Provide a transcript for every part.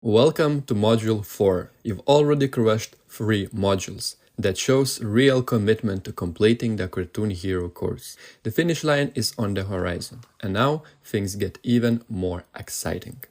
Welcome to Module 4. You've already crushed 3 modules. That shows real commitment to completing the Cartoon Hero course. The finish line is on the horizon, and now things get even more exciting.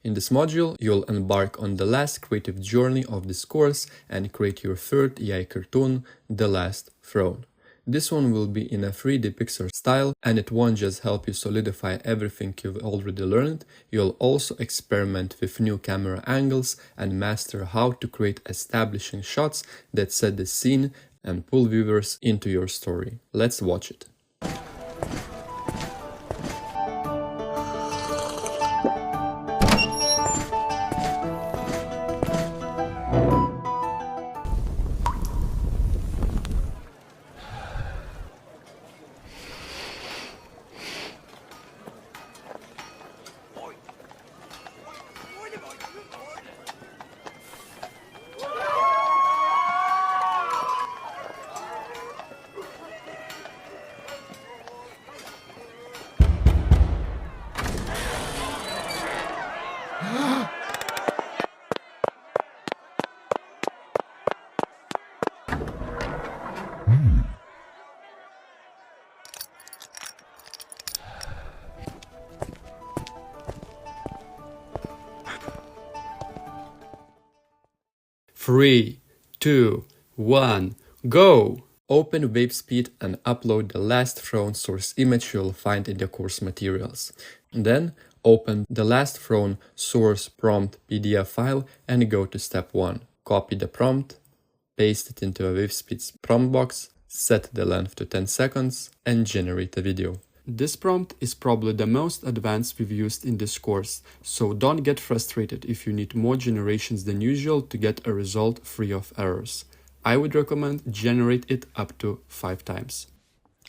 In this module, you'll embark on the last creative journey of this course and create your third AI cartoon, The Last Throne. This one will be in a 3D Pixar style, and it won't just help you solidify everything you've already learned, you'll also experiment with new camera angles and master how to create establishing shots that set the scene and pull viewers into your story. Let's watch it. Three, two, one, go! Open WaveSpeed and upload the Last Throne source image you'll find in the course materials. Then open the Last Throne source prompt PDF file and go to step 1. Copy the prompt, paste it into a WaveSpeed's prompt box, set the length to 10 seconds and generate a video. This prompt is probably the most advanced we've used in this course, so don't get frustrated if you need more generations than usual to get a result free of errors. I would recommend generate it up to 5 times.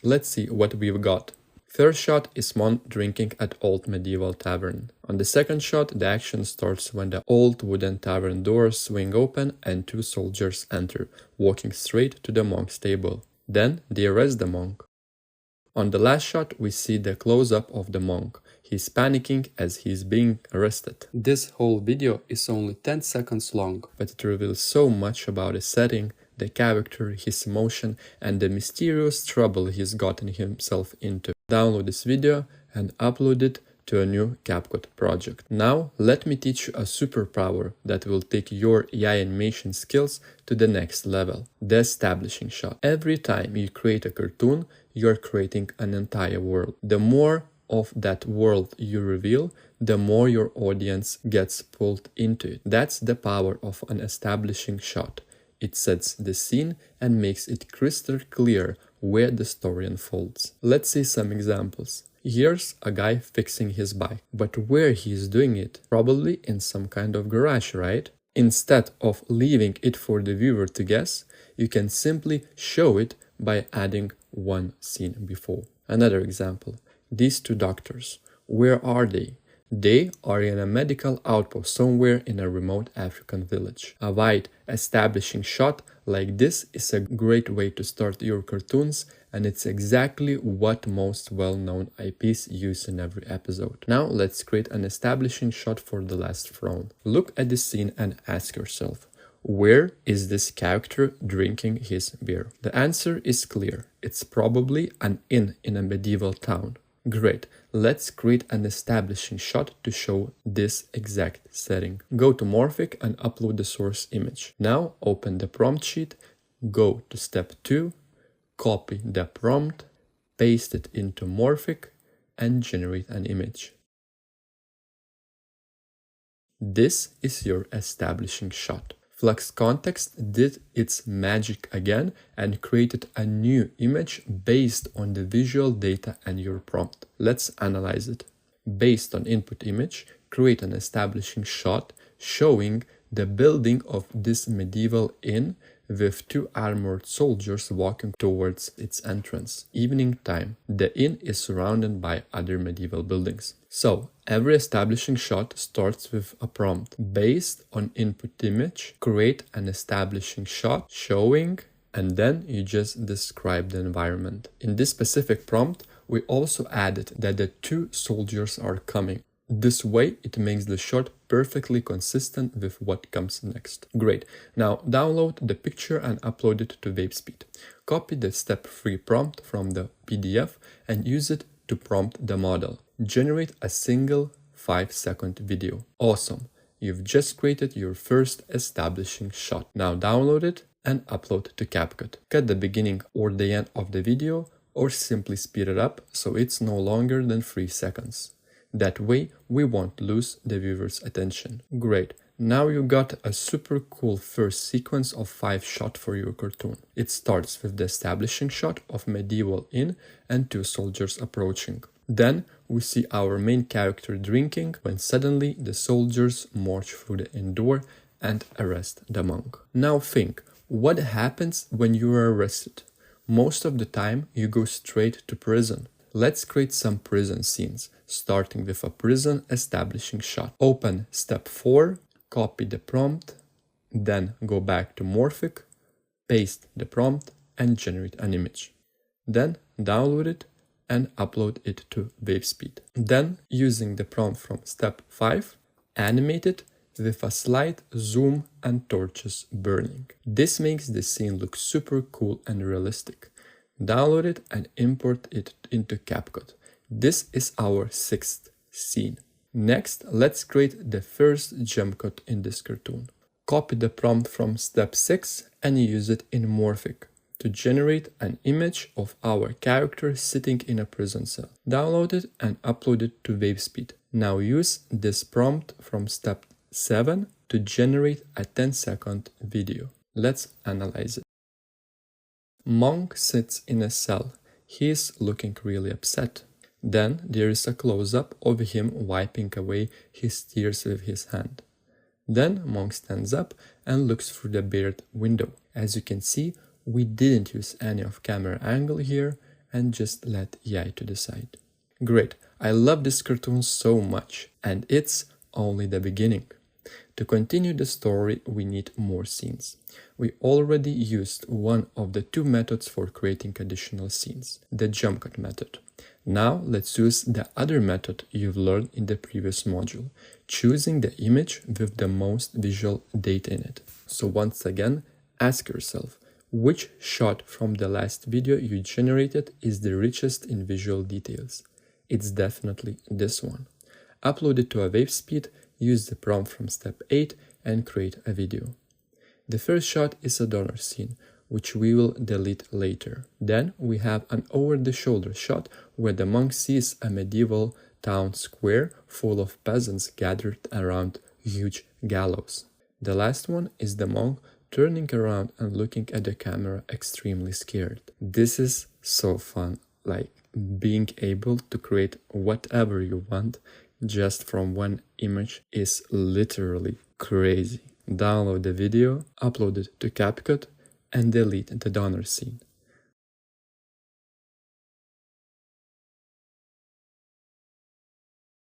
Let's see what we've got. First shot is Mon drinking at old medieval tavern. On the second shot, the action starts when the old wooden tavern doors swing open and 2 soldiers enter, walking straight to the monk's table. Then they arrest the monk. On the last shot, we see the close-up of the monk. He's panicking as he's being arrested. This whole video is only 10 seconds long, but it reveals so much about the setting, the character, his emotion, and the mysterious trouble he's gotten himself into. Download this video and upload it to a new CapCut project. Now, let me teach you a superpower that will take your AI animation skills to the next level. The establishing shot. Every time you create a cartoon, you're creating an entire world. The more of that world you reveal, the more your audience gets pulled into it. That's the power of an establishing shot. It sets the scene and makes it crystal clear where the story unfolds. Let's see some examples. Here's a guy fixing his bike, but where he's doing it? Probably in some kind of garage, right? Instead of leaving it for the viewer to guess, you can simply show it by adding one scene before. Another example, these 2 doctors. Where are they? They are in a medical outpost somewhere in a remote African village. A wide establishing shot like this is a great way to start your cartoons, and it's exactly what most well-known IPs use in every episode. Now let's create an establishing shot for The Last Throne. Look at this scene and ask yourself, where is this character drinking his beer? The answer is clear. It's probably an inn in a medieval town. Great, let's create an establishing shot to show this exact setting. Go to Morphic and upload the source image. Now open the prompt sheet, go to step 2, copy the prompt, paste it into Morphic and generate an image. This is your establishing shot. Flux Context did its magic again and created a new image based on the visual data and your prompt. Let's analyze it. Based on input image, create an establishing shot showing the building of this medieval inn with 2 armored soldiers walking towards its entrance. Evening time. The inn is surrounded by other medieval buildings. So, every establishing shot starts with a prompt. Based on input image, create an establishing shot showing, and then you just describe the environment. In this specific prompt, we also added that the 2 soldiers are coming. This way, it makes the shot perfectly consistent with what comes next. Great. Now download the picture and upload it to Wavespeed. Copy the step 3 prompt from the PDF and use it to prompt the model. Generate a single 5-second video. Awesome. You've just created your first establishing shot. Now download it and upload to CapCut. Cut the beginning or the end of the video or simply speed it up so it's no longer than 3 seconds. That way we won't lose the viewer's attention. Great. Now you got a super cool first sequence of 5 shots for your cartoon. It starts with the establishing shot of medieval inn and 2 soldiers approaching. Then we see our main character drinking when suddenly the soldiers march through the inn door and arrest the monk. Now think, what happens when you are arrested? Most of the time you go straight to prison. Let's create some prison scenes, starting with a prison establishing shot. Open step 4, copy the prompt, then go back to Morphic, paste the prompt and generate an image. Then download it and upload it to Wavespeed. Then, using the prompt from step 5, animate it with a slight zoom and torches burning. This makes the scene look super cool and realistic. Download it and import it into CapCut. This is our 6th scene. Next, let's create the first jump cut in this cartoon. Copy the prompt from step 6 and use it in Morphic to generate an image of our character sitting in a prison cell. Download it and upload it to Wavespeed. Now use this prompt from step 7 to generate a 10-second video. Let's analyze it. Monk sits in a cell. He is looking really upset. Then there is a close-up of him wiping away his tears with his hand. Then Monk stands up and looks through the barred window. As you can see, we didn't use any of camera angle here and just let AI to decide. Great, I love this cartoon so much, and it's only the beginning. To continue the story, we need more scenes. We already used one of the 2 methods for creating additional scenes, the jump cut method. Now let's use the other method you've learned in the previous module, choosing the image with the most visual data in it. So once again, ask yourself, which shot from the last video you generated is the richest in visual details? It's definitely this one. Upload it to a Wavespeed, use the prompt from step 8 and create a video. The first shot is a donor scene, which we will delete later. Then we have an over-the-shoulder shot where the monk sees a medieval town square full of peasants gathered around huge gallows. The last one is the monk turning around and looking at the camera extremely scared. This is so fun, like being able to create whatever you want just from one image is literally crazy. Download the video, upload it to CapCut and delete the donor scene.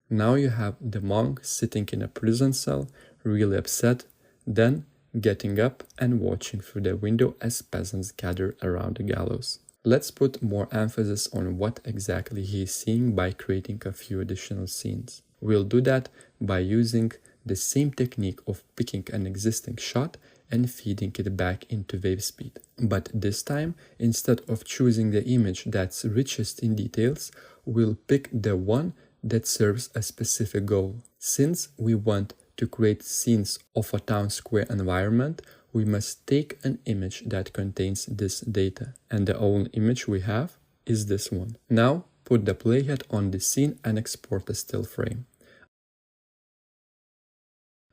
Now you have the monk sitting in a prison cell, really upset, then getting up and watching through the window as peasants gather around the gallows. Let's put more emphasis on what exactly he is seeing by creating a few additional scenes. We'll do that by using the same technique of picking an existing shot and feeding it back into Wavespeed. But this time, instead of choosing the image that's richest in details, we'll pick the one that serves a specific goal. Since we want to create scenes of a town square environment, we must take an image that contains this data. And the only image we have is this one. Now, put the playhead on the scene and export a still frame.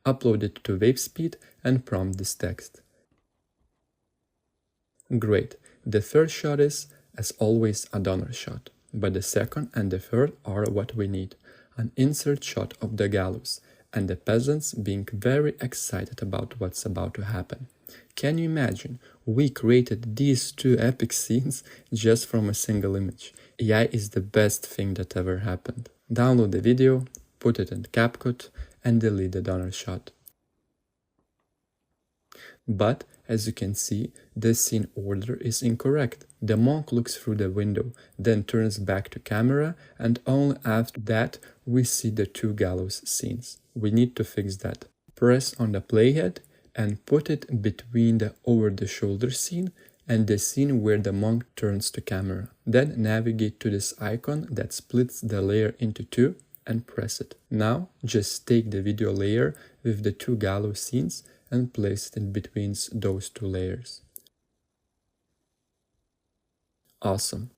Upload it to Wavespeed and prompt this text. Great, the first shot is, as always, a donor shot, but the second and the third are what we need, an insert shot of the gallows, and the peasants being very excited about what's about to happen. Can you imagine? We created these 2 epic scenes just from a single image. AI is the best thing that ever happened. Download the video, put it in CapCut, and delete the donor shot. But, as you can see, the scene order is incorrect. The monk looks through the window, then turns back to camera, and only after that we see the two gallows scenes. We need to fix that. Press on the playhead and put it between the over-the-shoulder scene and the scene where the monk turns to camera. Then navigate to this icon that splits the layer into two and press it. Now just take the video layer with the two gallows scenes and place it in between those two layers. Awesome.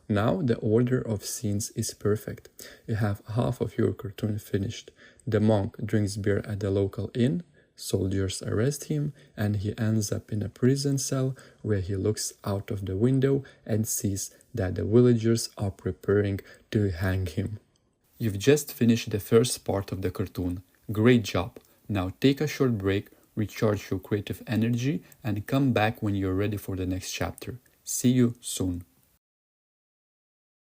Now the order of scenes is perfect. You have half of your cartoon finished. The monk drinks beer at the local inn, soldiers arrest him, and he ends up in a prison cell where he looks out of the window and sees that the villagers are preparing to hang him. You've just finished the first part of the cartoon. Great job! Now take a short break, recharge your creative energy, and come back when you're ready for the next chapter. See you soon!